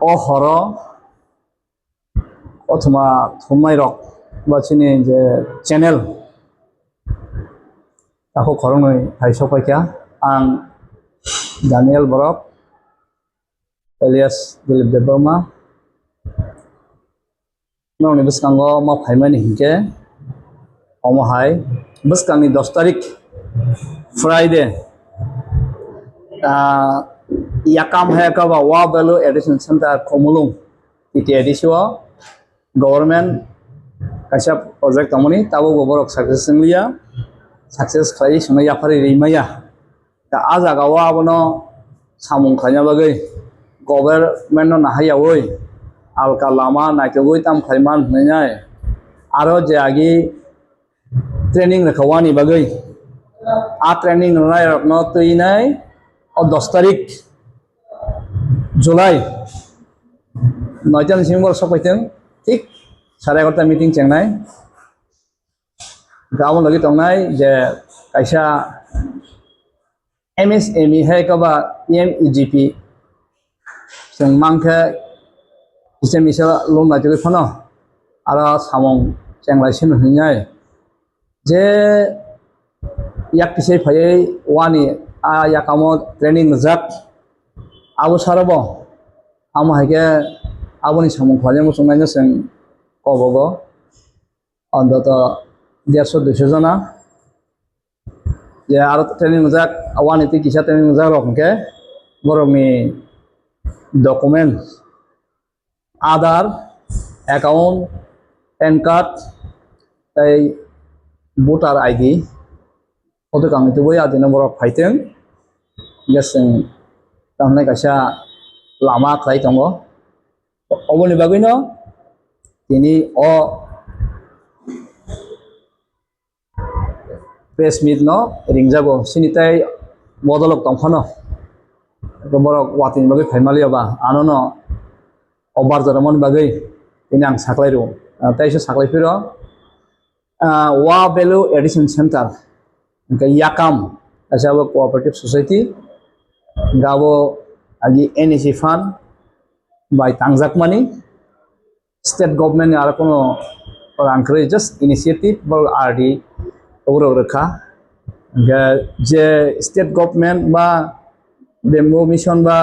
ও হর অথবা থমাই রক বা চিনি যে চ্যানেল তাকে খরংই ফাইস পাইকা आं Daniel Borok alias Dilip Deborma nong ni biskango ma phaimani hingke omohai biskangni 10 tarik Friday yakam hai ka ba wa value addition center Komulung iti edisio government kaisa project amoni tabo borok success liya success khai sunai yapari rimaya ta ajaga wa abono samung khanya bagai government no nahayawoi alka lama naitogoi tam khaiman hnai aro je agi training rakhawani bagai a training rai rakno tuinai o 10 tarik July 9 December sopaiting ঠিক 11:30 meeting chengnai gaon lagi tongnai je kaisa MSME hai ka ba MEGP जों मांखे इसे मिसे लंना जगै फनो आरो सामं जेंलाइसिन होनाय जे याक किसे फयै वानि आ याकामो training जाक आबो सारबो आम हायके आबोनि सामं खले मुसुंनायनो जों कबगो अन्तत 150 200 जना जे आरो ट्रेनिंग जाक वानि ति किसा ट्रेनिंग जाक रखके बरमि documents Aadhaar account PAN card voter ID oto kang itu boy adina borok phaiteng geseng tamne kaisa lama khai tongo oboni bagino tini o press meet no ringjago sinitai bodolok tongphano borok watin bagai family ba anono obar jaramon bagai ini ang saklairu taise saklaipiro wa value addition center ke yakam asabo cooperative society gabo agi NEC fund by tangjak money state government ar kono encourage just initiative bol RD ogro rekha je state government ba Bembo mission ba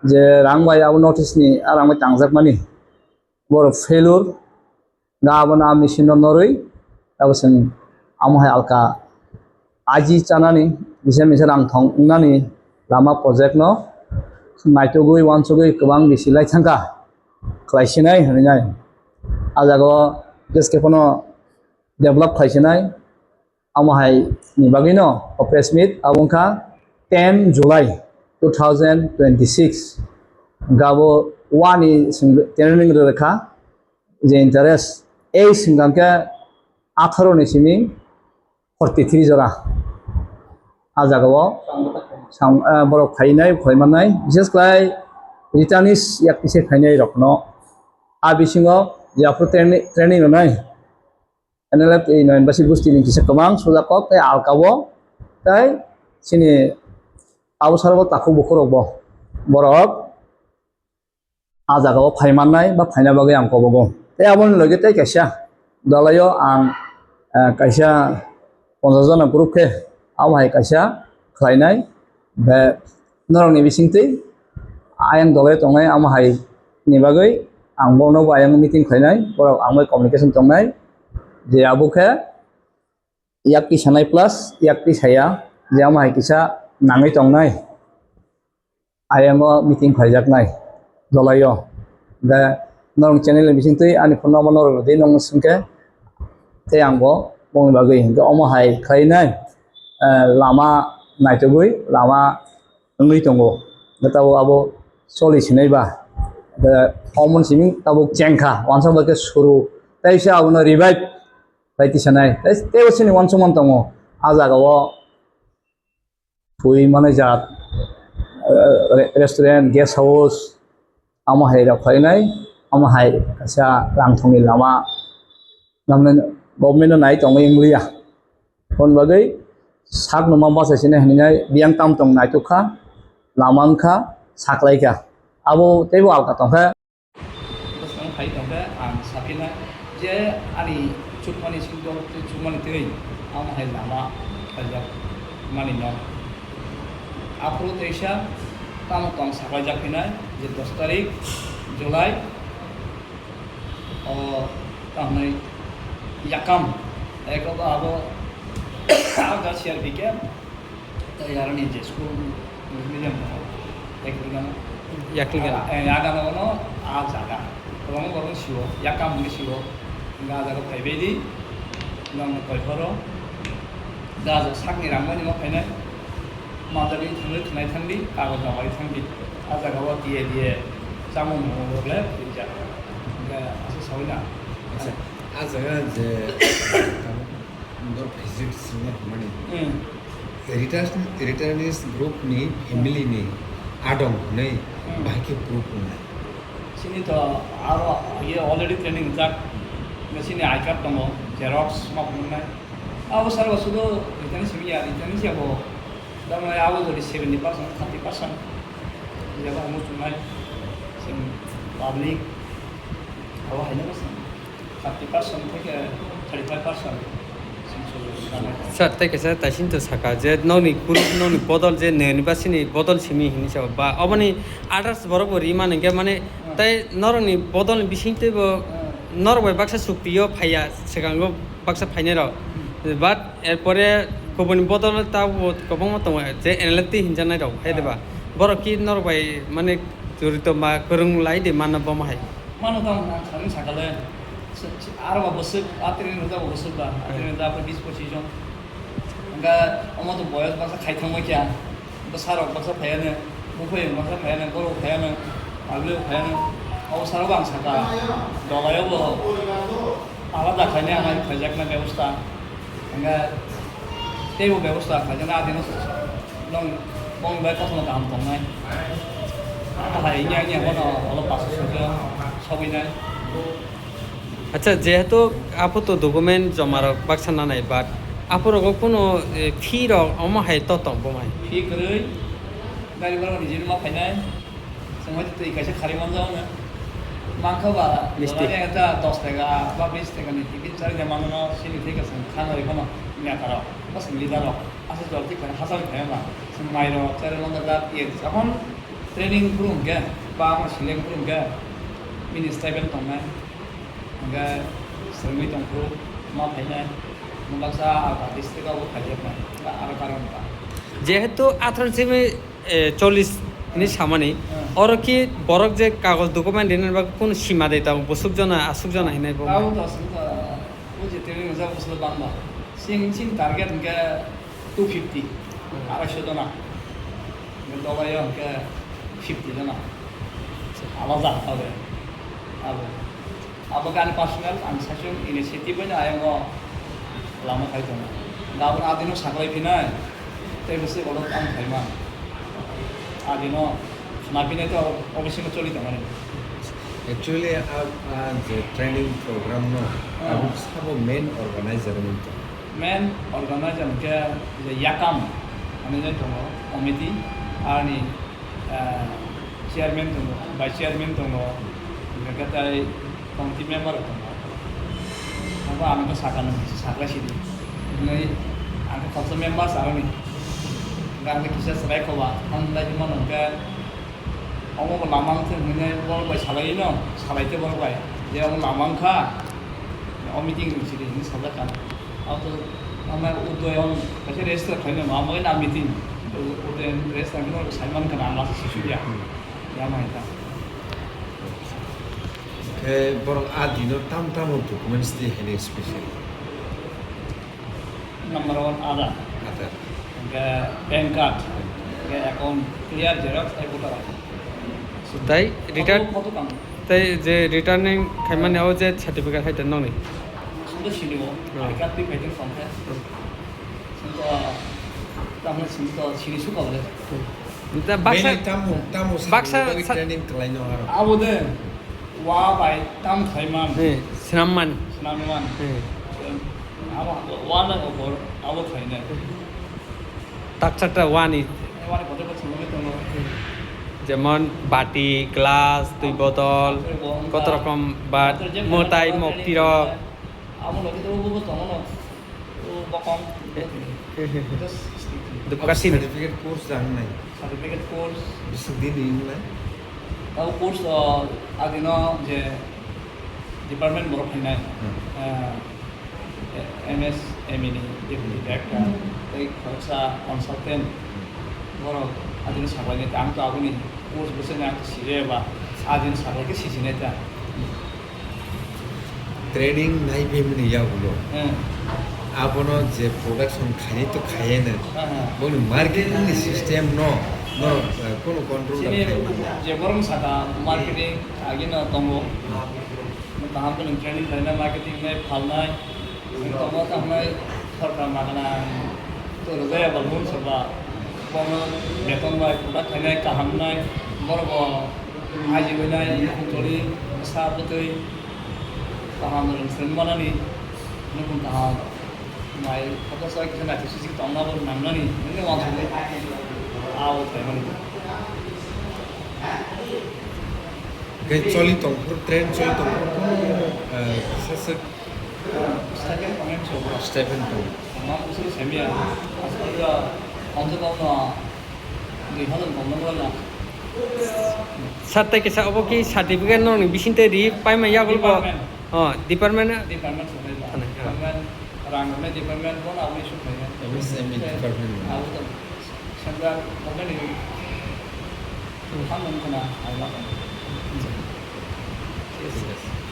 je rang bai abo notice ni arang bai tangjak mani bor failure gabona mission no noroi abo sen amhai alka aji chanani bise mise rang thong nani lama project no naitogoi wansogoi kwbang bisilai thangka khlaisinai hrinai ajago jeske kono develop khlaisinai amhai ni bagino press meet abongkha 10 July 2026 gabo wani training rekha je interest ei singangke 18 ni simi 43 jora ajagao sang borok khainai khoimanai bises klai ritanis yak kise khainai rokno a bisingo japro training nai NLF ei noin basi busti ni kise kamang sujakok tai alkabo tai sini abo sarbo taku bukurokbo borok ajagao phaimannai ba phaina bagai ang kobogo tei aboni loge tei kaisa dalayo ang kaisa 50 jona grupke amhai kaisa khlainai be norongni bisingtei ayang dalai tongnai amhai ni bagai ang bono ba ayang meeting khlainai borok angbai communication tongnai je abukhe yakki sanai plus yakki saya je amhai kisa nangai tongnai ayango meeting khaijaknai dolayo da norong channel bisingtei ani phone number norong dei nong singke te angbo bong bagai hingke omo hai khainai lama naitogoi lama ngui tongo databo abo solutionai ba da omon siming tabo chengkha wansam bake suru taisa abono revive baiti sanai tei osini wansumon tongo ajagao thui mane jat restaurant guest house amo hai rakhainai amo hai kaisa rangthongni lama namne government nai tongai ingliya kon bagai sak no mamba sa sine hinai biang tam tong nai tu kha lamang kha saklai kha abo tebo alka tong kha Bosang hai tong kha ang sapina je ani chukmani singdol chukmani tei am hai lama kajak mani no apro teisa tam tong saklai jak hinai je 10 tarik Julai tamai yakam eko ba abo aga share bikem tayarani je school medium ekligana yakligana yagana no ajaga orang orang siwo yakam ni siwo nga jaga paibedi nang paiparo gaja sakni ramani ma painai madari thangli thnai thangli kago jawai thangli ajaga wa die jamu mo le pinja nga asa sawina azaga je Indore visit similar money. Returnees group ni family ni adong nei bahki group ni. sini to aro ye already training jak sini I card tomo xerox ma punai awo sarwa sudo return simi ya return siabo dama awo jodi 70% 30% jaba amu tunai sim public awo haina bas 30% থেকে 35% sir tai kaisa tasin to saka je noni group noni bodol je nibasini bodol simi hinisa ba obani others borok bori mane ge mane tai noroni bodol bisinte bo norbai baksa suktiyo phaya segango baksa phaine ro but erpore koboni bodol ta kobong tong je enlati hinjanai ro hai deba borok ki norbai mane jurito ma kurung lai de manabo mahai mano tam khani sakale arba bosuk atrin da bosuk da atrin da 20-25 John nga আমাদের বয়স বাসা খাইতাম কিয়া সারক বাসা ফায়ানে মুফাই বাসা ফায়ানে গরু ফায়ানে আগলে ফায়ানে অবসারও বাংসাকা দলায়ও আলাদা খাইনে আমার খাইজাকনা ব্যবস্থা nga তেও ব্যবস্থা খাইজানা আদিন নং বং বাই কথা গাম তংনাই হাই ইয়া ইয়া বনো অল পাসো সবই নাই আচ্ছা যেহেতু আপু তো ডকুমেন্ট জমার বাক্সা না নাই বাট আপুর কোনো ফি র অমাহাই ততম বমাই ফি কই গাড়ি ভাড়া নিজে মা ফাইনাই সময় তো কাছে খালি মান যাও না মাংস বা মানে এটা 10 টাকা বা 20 টাকা নিতে কি চাই না মানো সিনি ঠিক আছে খানা এখানে নিয়া তারা বাস লিডার আছে তো ঠিক আছে হাসান খায় না মাইরো চারে মন দা ইয়ে এখন ট্রেনিং রুম গে বা আমার সিলেং রুম গে মিনিস্টাইবেল তো না nga sermi tongkru ma fainai mubaksa aba district abo khajepnai ba aro karon ba যেহেতু 1840 ni samani or ki borok je kagoj document dinar ba কোন সীমা দেতা বসুক জনা আসুক জনা হিনাই বো tahu to sun ka uje training za buslo bangba sing target nga 250 250 jona nga dobayo nga 50 jona alaza হবে abo Abagan personal and such initiative na ayong lama kayo to. Gawin adino saklay pinay. Tayo kasi walot ang kaiman. Adino napinay to obviously choli to man. Actually the training program no abu sabo main organizer nito. Main organizer ke yakam ano na to committee ani chairman to vice chairman to nagkatay committee member to apa ang ko sakla sini ini ang council member sa ni ngang kisah serai ko ba ang lagi man ang ka ang mo lamang te mune bol ba salai no salai te bol ba je ang lamang kha ang meeting ni sini ni sabla kan auto ama udoyon kasi register khaina ma mo na meeting udoyon register no Salman kan ang lasa sisu ya ya mai ta Borong adino tam documents di hene special. Number 1 ada Ada. ke bank card ke account clear xerox ay photo তাই return kau tu kam তাই যে returning খাইমানে আও যে certificate হাইতে ননি sudah sini wo card di fighting from here sudah tamu sudah sini suka boleh তা Baksa Bene tamu Baksa training kelaino haro. abu deh wah by tam thaiman সিনামমান senaman abu wah na obor abu thaine স্ট্রাকচারটা ওয়ানই Wani bodo ko chunglo to no. যেমন বাটি glass দুই বোতল কত রকম বা মোটাই মক্তিরক Amo lo kito ubo to no. O bokong. Just দুকাশিন সার্টিফিকেট কোর্স জান নাই certificate course. বিশ্বদিন ইন নাই Tao course adino je department borok hinai. MS MNE deputy director. Tei khorsa consultant. Borok adino saklai ta ang to aguni course bose na to sire ba adino saklai ke sisine ta. Training নাই payment ইয়াগুলো আপনার যে production খাই তো খাইয়ে নেন বলি marketing system ন কোনো control Sini je borong saka marketing agino tongo. Taham ko training karena marketing में फालनाय tongo tamnai सरकार मागना तो रजाया balbun sabba bono beton bai product खानाय kahamnai borgo haji benai kontori sabutoi taham restaurant manani nukun taham mai kata sai kisana sisi tongna bor namnani ini wangsule aw taimani 그 চলি তংপুর train চলি তংপুর কোনো সাসক Second comment coba. Stephen তো Memang usul semia. Asalnya 언제 나오나 네 하는 먹는 거나. Sir তাই কেসা of কি certificate ননি বিশিনতে রি পাইমা ইয়াগুলো department Department sebenarnya. Department rangnya department pun aku isu kayaknya. MSME department. Aku tuh sampai mungkin ini. Kamu kena, aku ঠিক আছে